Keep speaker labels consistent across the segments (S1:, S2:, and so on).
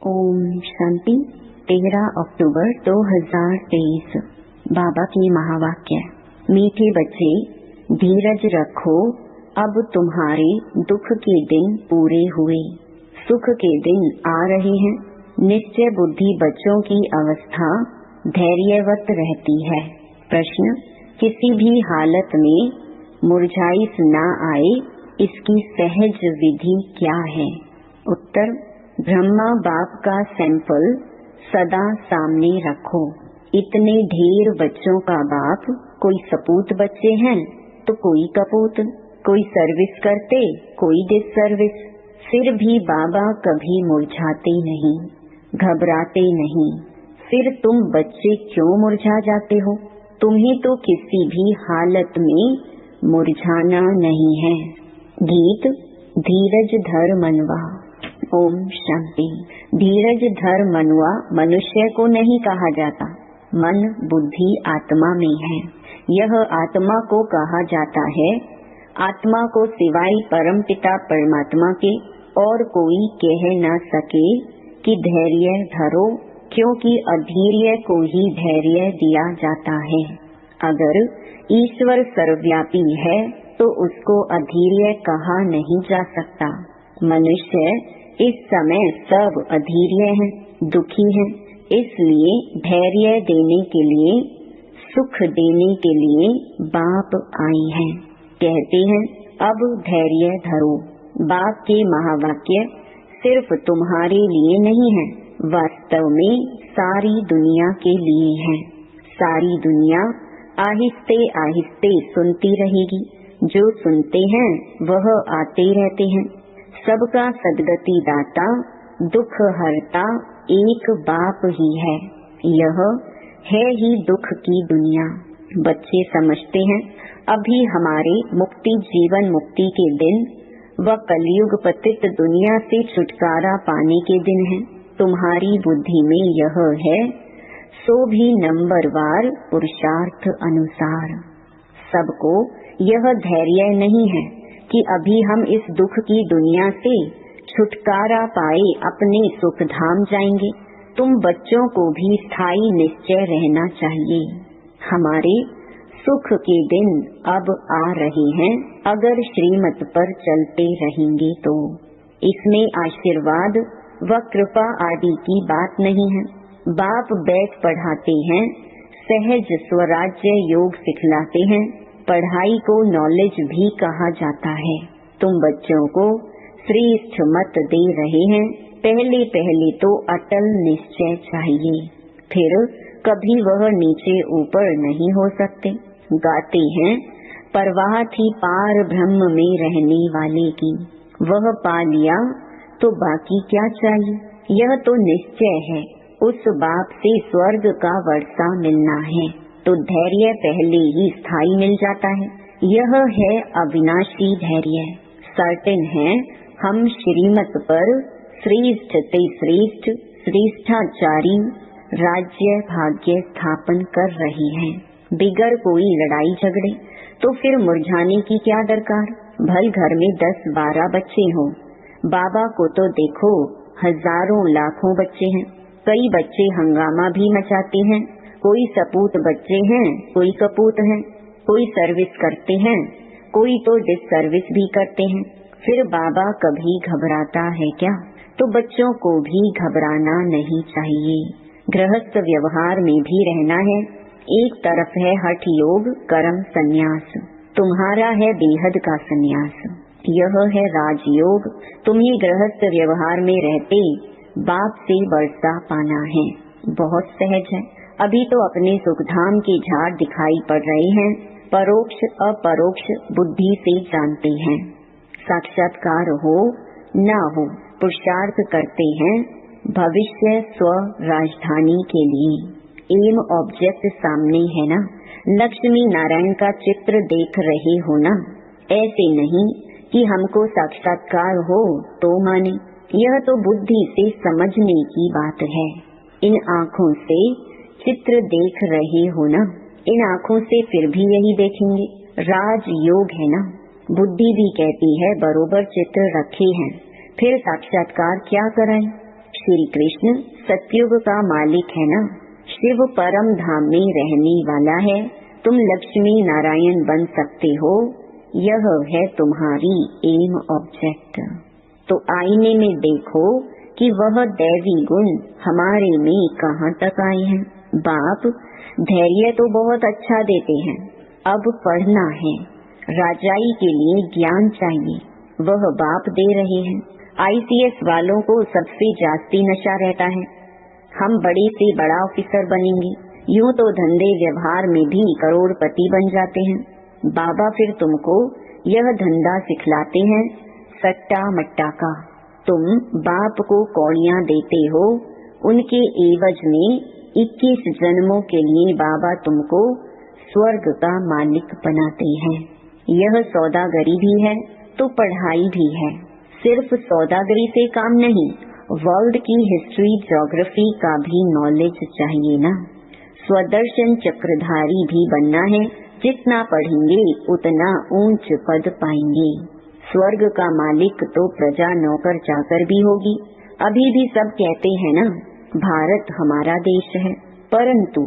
S1: ओम शांति। 13 अक्टूबर 2023। बाबा की महावाक्य। मीठे बच्चे, धीरज रखो, अब तुम्हारे दुख के दिन पूरे हुए, सुख के दिन आ रहे हैं। निश्चय बुद्धि बच्चों की अवस्था धैर्यवत रहती है। प्रश्न, किसी भी हालत में मुरझाइश न आए, इसकी सहज विधि क्या है? उत्तर, ब्रह्मा बाप का सैंपल सदा सामने रखो। इतने ढेर बच्चों का बाप, कोई सपूत बच्चे हैं तो कोई कपूत, कोई सर्विस करते, कोई डिसर्विस। फिर भी बाबा कभी मुरझाते नहीं, घबराते नहीं। फिर तुम बच्चे क्यों मुरझा जाते हो? तुम्हें तो किसी भी हालत में मुरझाना नहीं है। गीत। धीरज धर मनवा। ओम शांति। धीरज धर मनवा मनुष्य को नहीं कहा जाता। मन, बुद्धि आत्मा में है। यह आत्मा को कहा जाता है। आत्मा को सिवाय परमपिता परमात्मा के और कोई कह न सके कि धैर्य धरो, क्योंकि अधीर्य को ही धैर्य दिया जाता है। अगर ईश्वर सर्वव्यापी है तो उसको अधीर्य कहा नहीं जा सकता। मनुष्य इस समय सब अधीर्य हैं, दुखी हैं। इसलिए धैर्य देने के लिए, सुख देने के लिए बाप आए हैं। कहते हैं, अब धैर्य धरो। बाप के महावाक्य सिर्फ तुम्हारे लिए नहीं है, वास्तव में सारी दुनिया के लिए है। सारी दुनिया आहिस्ते आहिस्ते सुनती रहेगी। जो सुनते हैं वह आते रहते हैं। सबका सदगति दाता, दुख हरता एक बाप ही है। यह है ही दुख की दुनिया। बच्चे समझते हैं अभी हमारे मुक्ति, जीवन मुक्ति के दिन व कलयुग पतित दुनिया से छुटकारा पाने के दिन है। तुम्हारी बुद्धि में यह है, सो भी नंबरवार पुरुषार्थ अनुसार। सबको यह धैर्य नहीं है कि अभी हम इस दुख की दुनिया से छुटकारा पाए अपने सुख धाम जाएंगे। तुम बच्चों को भी स्थायी निश्चय रहना चाहिए। हमारे सुख के दिन अब आ रहे हैं, अगर श्रीमत पर चलते रहेंगे तो। इसमें आशीर्वाद व कृपा आदि की बात नहीं है। बाप बैठ पढ़ाते हैं, सहज स्वराज्य योग सिखलाते हैं। पढ़ाई को नॉलेज भी कहा जाता है। तुम बच्चों को श्रेष्ठ मत दे रहे हैं। पहले पहले तो अटल निश्चय चाहिए, फिर कभी वह नीचे ऊपर नहीं हो सकते। गाते हैं, परवाह थी पार ब्रह्म में रहने वाले की, वह पा लिया तो बाकी क्या चाहिए। यह तो निश्चय है, उस बाप से स्वर्ग का वर्षा मिलना है तो धैर्य पहले ही स्थायी मिल जाता है। यह है अविनाशी धैर्य। सर्टेन है, हम श्रीमत पर श्रेष्ठ से श्रेष्ठ श्रेष्ठाचारी राज्य भाग्य स्थापन कर रहे हैं। बिगर कोई लड़ाई झगड़े तो फिर मुरझाने की क्या दरकार। भल घर में 10-12 बच्चे हों, बाबा को तो देखो हजारों लाखों बच्चे हैं। कई बच्चे हंगामा भी मचाते हैं। कोई सपूत बच्चे हैं, कोई कपूत हैं। कोई सर्विस करते हैं, कोई तो डिसर्विस भी करते हैं। फिर बाबा कभी घबराता है क्या? तो बच्चों को भी घबराना नहीं चाहिए। गृहस्थ व्यवहार में भी रहना है। एक तरफ है हठ योग कर्म संन्यास, तुम्हारा है बेहद का संन्यास। यह है राजयोग। तुम्हें गृहस्थ व्यवहार में रहते बाप से वर्षा पाना है। बहुत सहज है। अभी तो अपने सुखधाम के झाड़ दिखाई पड़ रहे हैं, परोक्ष अपरोक्ष बुद्धि से जानते हैं। साक्षात्कार हो न हो, पुरुषार्थ करते हैं भविष्य स्व राजधानी के लिए। एम ऑब्जेक्ट सामने है ना, लक्ष्मी नारायण का चित्र देख रहे हो ना। ऐसे नहीं कि हमको साक्षात्कार हो तो माने। यह तो बुद्धि से समझने की बात है। इन आँखों से चित्र देख रहे हो ना, इन आँखों से फिर भी यही देखेंगे। राज योग है ना। बुद्धि भी कहती है बरोबर चित्र रखे हैं, फिर साक्षात्कार क्या कराएं। श्री कृष्ण सतयुग का मालिक है ना, शिव परम धाम में रहने वाला है, तुम लक्ष्मी नारायण बन सकते हो, यह है तुम्हारी एम ऑब्जेक्ट। तो आईने में देखो कि वह दैवी गुण हमारे में कहाँ तक आए हैं। बाप धैर्य तो बहुत अच्छा देते हैं, अब पढ़ना है, राजाई के लिए ज्ञान चाहिए, वह बाप दे रहे हैं। ICS वालों को सबसे जास्ती नशा रहता है, हम बड़े से बड़ा ऑफिसर बनेंगे, यूं तो धंधे व्यवहार में भी करोड़पति बन जाते हैं। बाबा फिर तुमको यह धंधा सिखलाते हैं सट्टा मट्टा का। तुम बाप को कौड़ियां देते हो, उनके एवज में 21 जन्मों के लिए बाबा तुमको स्वर्ग का मालिक बनाते हैं। यह सौदागरी भी है तो पढ़ाई भी है। सिर्फ सौदागरी से काम नहीं, वर्ल्ड की हिस्ट्री ज्योग्राफी का भी नॉलेज चाहिए ना। स्वदर्शन चक्रधारी भी बनना है, जितना पढ़ेंगे उतना ऊंच पद पाएंगे। स्वर्ग का मालिक तो प्रजा नौकर चाकर भी होगी। अभी भी सब कहते हैं ना भारत हमारा देश है, परंतु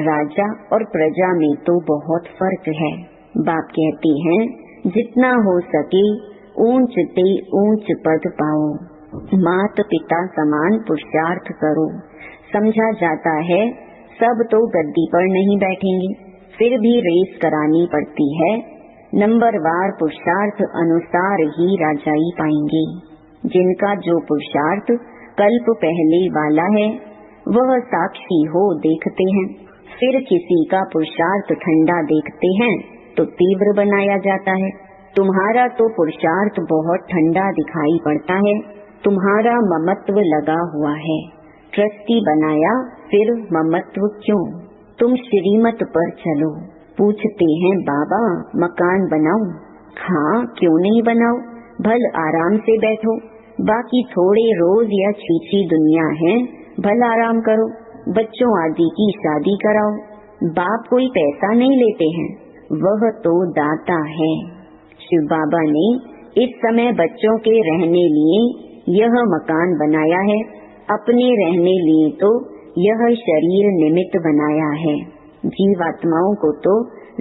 S1: राजा और प्रजा में तो बहुत फर्क है। बाप कहते हैं जितना हो सके ऊंच ते ऊंच पद पाओ, मात पिता समान पुरुषार्थ करो। समझा जाता है सब तो गद्दी पर नहीं बैठेंगे, फिर भी रेस करानी पड़ती है, नंबरवार पुरुषार्थ अनुसार ही राजाई पाएंगे। जिनका जो पुरुषार्थ कल्प पहले वाला है वह साक्षी हो देखते हैं, फिर किसी का पुरुषार्थ ठंडा देखते हैं तो तीव्र बनाया जाता है। तुम्हारा तो पुरुषार्थ बहुत ठंडा दिखाई पड़ता है, तुम्हारा ममत्व लगा हुआ है, ट्रस्टी बनाया फिर ममत्व क्यों? तुम श्रीमत पर चलो। पूछते हैं बाबा मकान बनाऊं? हाँ क्यों नहीं बनाओ, भल आराम से बैठो, बाकी थोड़े रोज या छीछी दुनिया है, भल आराम करो, बच्चों आदि की शादी कराओ। बाप कोई पैसा नहीं लेते हैं, वह तो दाता है। शिव बाबा ने इस समय बच्चों के रहने लिए यह मकान बनाया है, अपने रहने लिए तो यह शरीर निमित्त बनाया है। जीवात्माओं को तो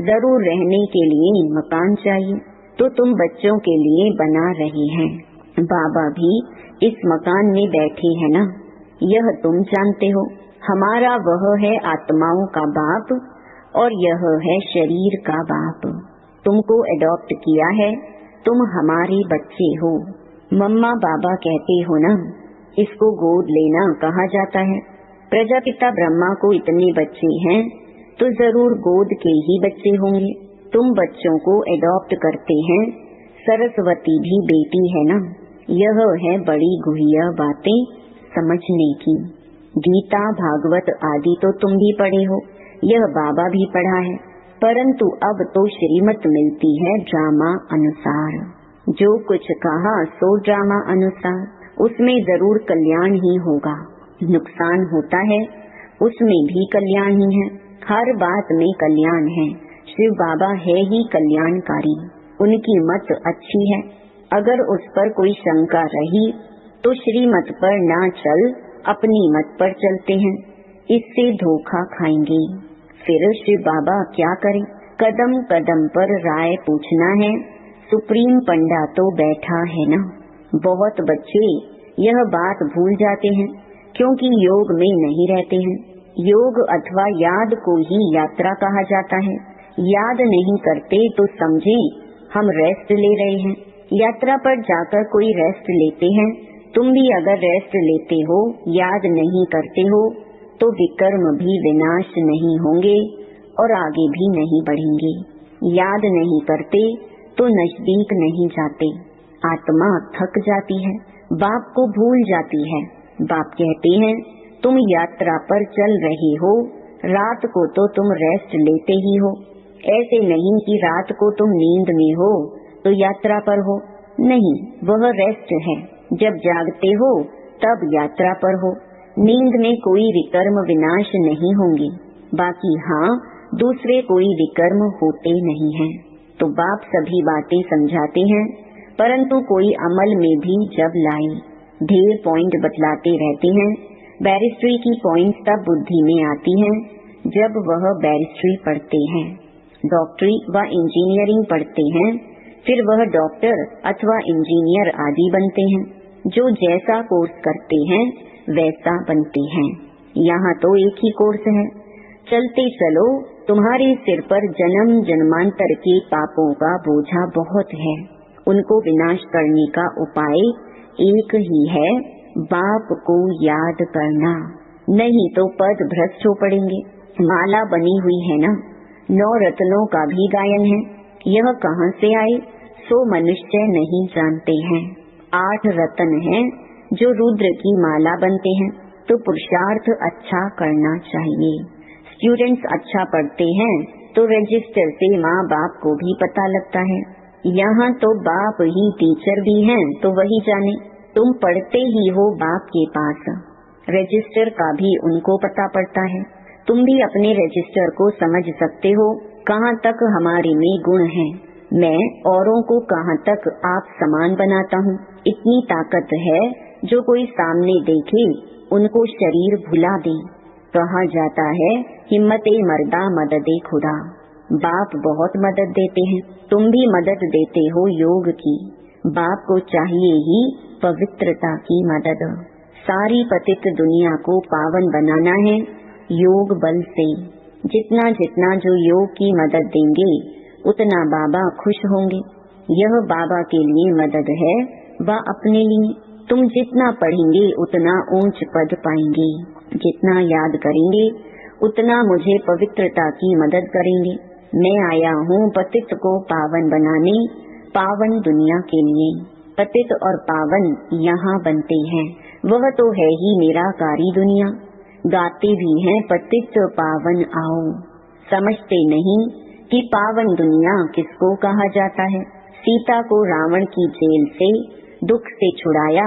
S1: जरूर रहने के लिए मकान चाहिए, तो तुम बच्चों के लिए बना रही हैं। बाबा भी इस मकान में बैठे हैं ना, यह तुम जानते हो। हमारा वह है आत्माओं का बाप और यह है शरीर का बाप। तुमको एडॉप्ट किया है, तुम हमारे बच्चे हो। मम्मा बाबा कहते हो ना, इसको गोद लेना कहा जाता है। प्रजापिता ब्रह्मा को इतने बच्चे हैं तो जरूर गोद के ही बच्चे होंगे। तुम बच्चों को एडॉप्ट करते हैं, सरस्वती भी बेटी है ना। यह है बड़ी गुहिया बातें समझने की। गीता भागवत आदि तो तुम भी पढ़े हो, यह बाबा भी पढ़ा है, परंतु अब तो श्रीमत मिलती है ड्रामा अनुसार। जो कुछ कहा सो ड्रामा अनुसार, उसमें जरूर कल्याण ही होगा। नुकसान होता है उसमें भी कल्याण ही है, हर बात में कल्याण है। शिव बाबा है ही कल्याणकारी, उनकी मत अच्छी है। अगर उस पर कोई शंका रही तो श्रीमत पर ना चल अपनी मत पर चलते हैं, इससे धोखा खाएंगे। फिर शिव बाबा क्या करें, कदम कदम पर राय पूछना है। सुप्रीम पंडा तो बैठा है ना। बहुत बच्चे यह बात भूल जाते हैं क्योंकि योग में नहीं रहते हैं। योग अथवा याद को ही यात्रा कहा जाता है। याद नहीं करते तो समझे हम रेस्ट ले रहे हैं। यात्रा पर जाकर कोई रेस्ट लेते हैं, तुम भी अगर रेस्ट लेते हो, याद नहीं करते हो तो विकर्म भी विनाश नहीं होंगे और आगे भी नहीं बढ़ेंगे। याद नहीं करते तो नजदीक नहीं जाते, आत्मा थक जाती है, बाप को भूल जाती है। बाप कहते हैं तुम यात्रा पर चल रहे हो, रात को तो तुम रेस्ट लेते ही हो। ऐसे नहीं कि रात को तुम नींद में हो तो यात्रा पर हो, नहीं, वह रेस्ट है। जब जागते हो तब यात्रा पर हो। नींद में कोई विकर्म विनाश नहीं होंगे, बाकी हाँ दूसरे कोई विकर्म होते नहीं हैं। तो बाप सभी बातें समझाते हैं, परंतु कोई अमल में भी जब लाए ढेर पॉइंट बतलाते रहते हैं। बैरिस्ट्री की पॉइंट तब बुद्धि में आती हैं जब वह बैरिस्ट्री पढ़ते हैं, डॉक्टरी व इंजीनियरिंग पढ़ते हैं, फिर वह डॉक्टर अथवा इंजीनियर आदि बनते हैं। जो जैसा कोर्स करते हैं वैसा बनते हैं। यहाँ तो एक ही कोर्स है। चलते चलो, तुम्हारे सिर पर जन्म जन्मांतर के पापों का बोझा बहुत है। उनको विनाश करने का उपाय एक ही है, बाप को याद करना, नहीं तो पद भ्रष्ट हो पड़ेंगे। माला बनी हुई है ना, 9 रत्नों का भी गायन है। यह कहाँ से आए सो मनुष्य नहीं जानते हैं। 8 रत्न हैं जो रुद्र की माला बनते हैं। तो पुरुषार्थ अच्छा करना चाहिए। स्टूडेंट्स अच्छा पढ़ते हैं तो रजिस्टर से माँ बाप को भी पता लगता है। यहाँ तो बाप ही टीचर भी हैं, तो वही जाने। तुम पढ़ते ही हो बाप के पास, रजिस्टर का भी उनको पता पड़ता है। तुम भी अपने रजिस्टर को समझ सकते हो, कहाँ तक हमारे में गुण है, मैं औरों को कहाँ तक आप समान बनाता हूँ। इतनी ताकत है जो कोई सामने देखे उनको शरीर भुला दे। कहा जाता है हिम्मते मर्दा मददे खुदा। बाप बहुत मदद देते हैं, तुम भी मदद देते हो योग की। बाप को चाहिए ही पवित्रता की मदद। सारी पतित दुनिया को पावन बनाना है योग बल से। जितना जितना जो योग की मदद देंगे उतना बाबा खुश होंगे। यह बाबा के लिए मदद है व अपने लिए। तुम जितना पढ़ेंगे उतना ऊंच पद पाएंगे, जितना याद करेंगे उतना मुझे पवित्रता की मदद करेंगे। मैं आया हूँ पतित को पावन बनाने, पावन दुनिया के लिए। पतित और पावन यहाँ बनते हैं, वह तो है ही निराकारी दुनिया। गाते भी हैं पतित पावन आओ, समझते नहीं कि पावन दुनिया किसको कहा जाता है। सीता को रावण की जेल से दुख से छुड़ाया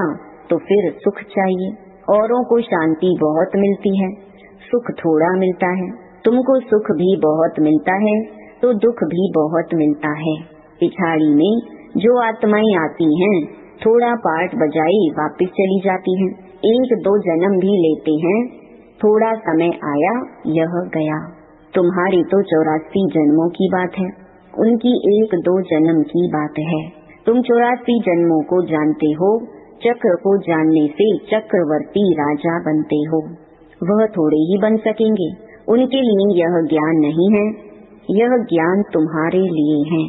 S1: तो फिर सुख चाहिए। औरों को शांति बहुत मिलती है, सुख थोड़ा मिलता है। तुमको सुख भी बहुत मिलता है तो दुख भी बहुत मिलता है। पिछाड़ी में जो आत्माएं आती हैं, थोड़ा पार्ट बजाई वापस चली जाती हैं। 1-2 जन्म भी लेते हैं, थोड़ा समय आया यह गया। तुम्हारी तो 84 जन्मों की बात है, उनकी 1-2 जन्म की बात है। तुम 84 जन्मों को जानते हो। चक्र को जानने से चक्रवर्ती राजा बनते हो। वह थोड़े ही बन सकेंगे, उनके लिए यह ज्ञान नहीं है। यह ज्ञान तुम्हारे लिए है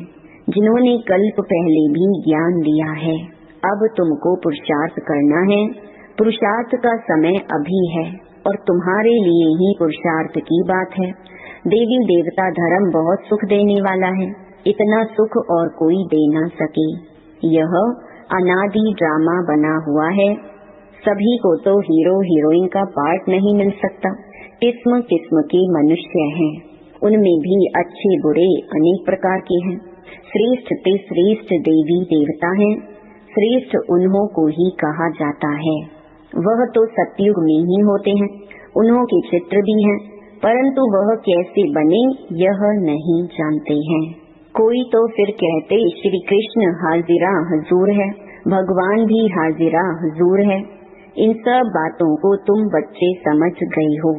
S1: जिन्होंने कल्प पहले भी ज्ञान लिया है। अब तुमको पुरुषार्थ करना है। पुरुषार्थ का समय अभी है और तुम्हारे लिए ही पुरुषार्थ की बात है। देवी देवता धर्म बहुत सुख देने वाला है, इतना सुख और कोई दे ना सके। यह अनादि ड्रामा बना हुआ है। सभी को तो हीरो हीरोइन का पार्ट नहीं मिल सकता। किस्म किस्म के मनुष्य हैं, उनमें भी अच्छे बुरे अनेक प्रकार के हैं। श्रेष्ठ ते श्रेष्ठ देवी देवता हैं, श्रेष्ठ उन्हों को ही कहा जाता है। वह तो सतयुग में ही होते हैं, उन्हों के चित्र भी हैं, परंतु वह कैसे बने यह नहीं जानते हैं। कोई तो फिर कहते श्री कृष्ण हाजिरा हजूर है, भगवान भी हाजिरा हजूर है। इन सब बातों को तुम बच्चे समझ गए हो।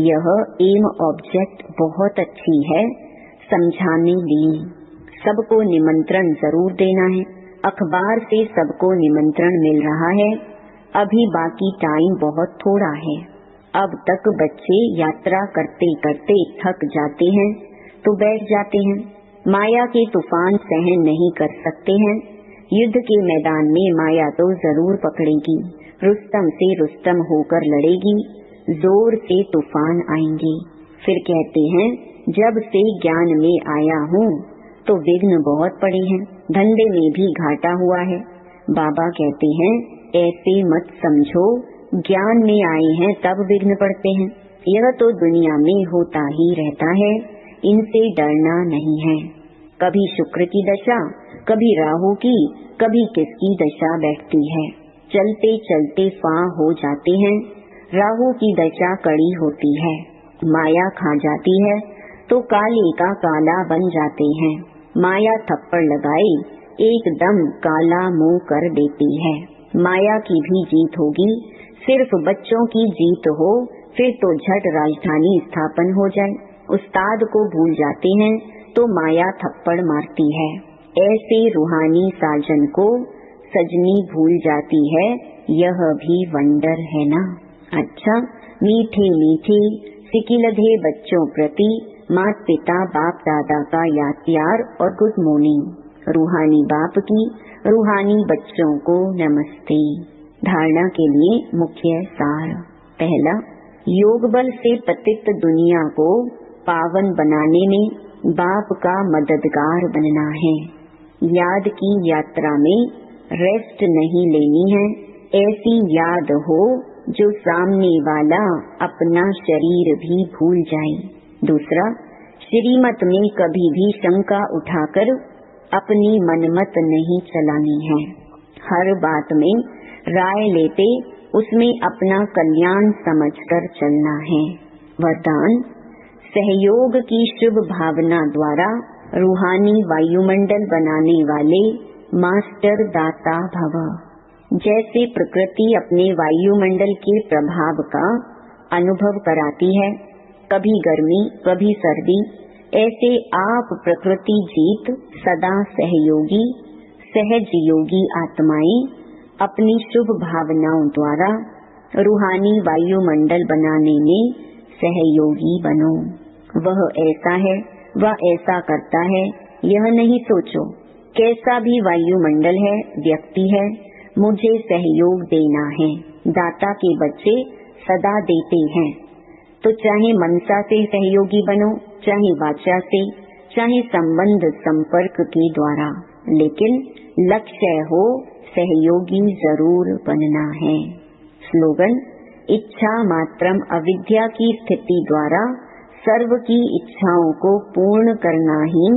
S1: यह एम ऑब्जेक्ट बहुत अच्छी है समझाने लिए। सबको निमंत्रण जरूर देना है। अखबार से सबको निमंत्रण मिल रहा है। अभी बाकी टाइम बहुत थोड़ा है। अब तक बच्चे यात्रा करते करते थक जाते हैं तो बैठ जाते हैं। माया के तूफान सहन नहीं कर सकते हैं। युद्ध के मैदान में माया तो जरूर पकड़ेगी, रुस्तम से रुस्तम होकर लड़ेगी, जोर से तूफान आएंगे। फिर कहते हैं जब से ज्ञान में आया हूँ तो विघ्न बहुत पड़े हैं, धंधे में भी घाटा हुआ है। बाबा कहते हैं ऐसे मत समझो, ज्ञान में आए हैं तब विघ्न पड़ते हैं। यह तो दुनिया में होता ही रहता है, इनसे डरना नहीं है। कभी शुक्र की दशा, कभी राहु की, कभी किसकी दशा बैठती है। चलते चलते फां हो जाते हैं। राहु की दशा कड़ी होती है, माया खा जाती है तो काले का काला बन जाते हैं। माया थप्पड़ लगाए एकदम काला मुंह कर देती है। माया की भी जीत होगी। सिर्फ बच्चों की जीत हो फिर तो झट राजधानी स्थापन हो जाए। उस्ताद को भूल जाते हैं तो माया थप्पड़ मारती है। ऐसे रूहानी साजन को सजनी भूल जाती है, यह भी वंडर है ना। अच्छा, मीठे मीठे सिकिलधे बच्चों प्रति माता पिता बाप दादा का याद प्यार और गुड मॉर्निंग। रूहानी बाप की रूहानी बच्चों को नमस्ते। धारणा के लिए मुख्य सार। पहला, योग बल से पतित दुनिया को पावन बनाने में बाप का मददगार बनना है। याद की यात्रा में रेस्ट नहीं लेनी है। ऐसी याद हो जो सामने वाला अपना शरीर भी भूल जाए। दूसरा, श्रीमत में कभी भी शंका उठाकर अपनी मनमत नहीं चलानी है। हर बात में राय लेते उसमें अपना कल्याण समझकर चलना है। वरदान, सहयोग की शुभ भावना द्वारा रूहानी वायुमंडल बनाने वाले मास्टर दाता भव। जैसे प्रकृति अपने वायुमंडल के प्रभाव का अनुभव कराती है, कभी गर्मी कभी सर्दी, ऐसे आप प्रकृति जीत सदा सहयोगी सहज योगी आत्माएं अपनी शुभ भावनाओं द्वारा रूहानी वायुमंडल बनाने में सहयोगी बनो। वह ऐसा है, वह ऐसा करता है, यह नहीं सोचो। कैसा भी वायुमंडल है, व्यक्ति है, मुझे सहयोग देना है। दाता के बच्चे सदा देते हैं, तो चाहे मनसा से सहयोगी बनो, चाहे वाचा से, चाहे संबंध संपर्क के द्वारा, लेकिन लक्ष्य हो सहयोगी जरूर बनना है। स्लोगन, इच्छा मात्रम अविद्या की स्थिति द्वारा सर्व की इच्छाओं को पूर्ण करना ही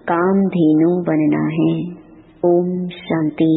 S1: कामधेनु बनना है। ओम शांति।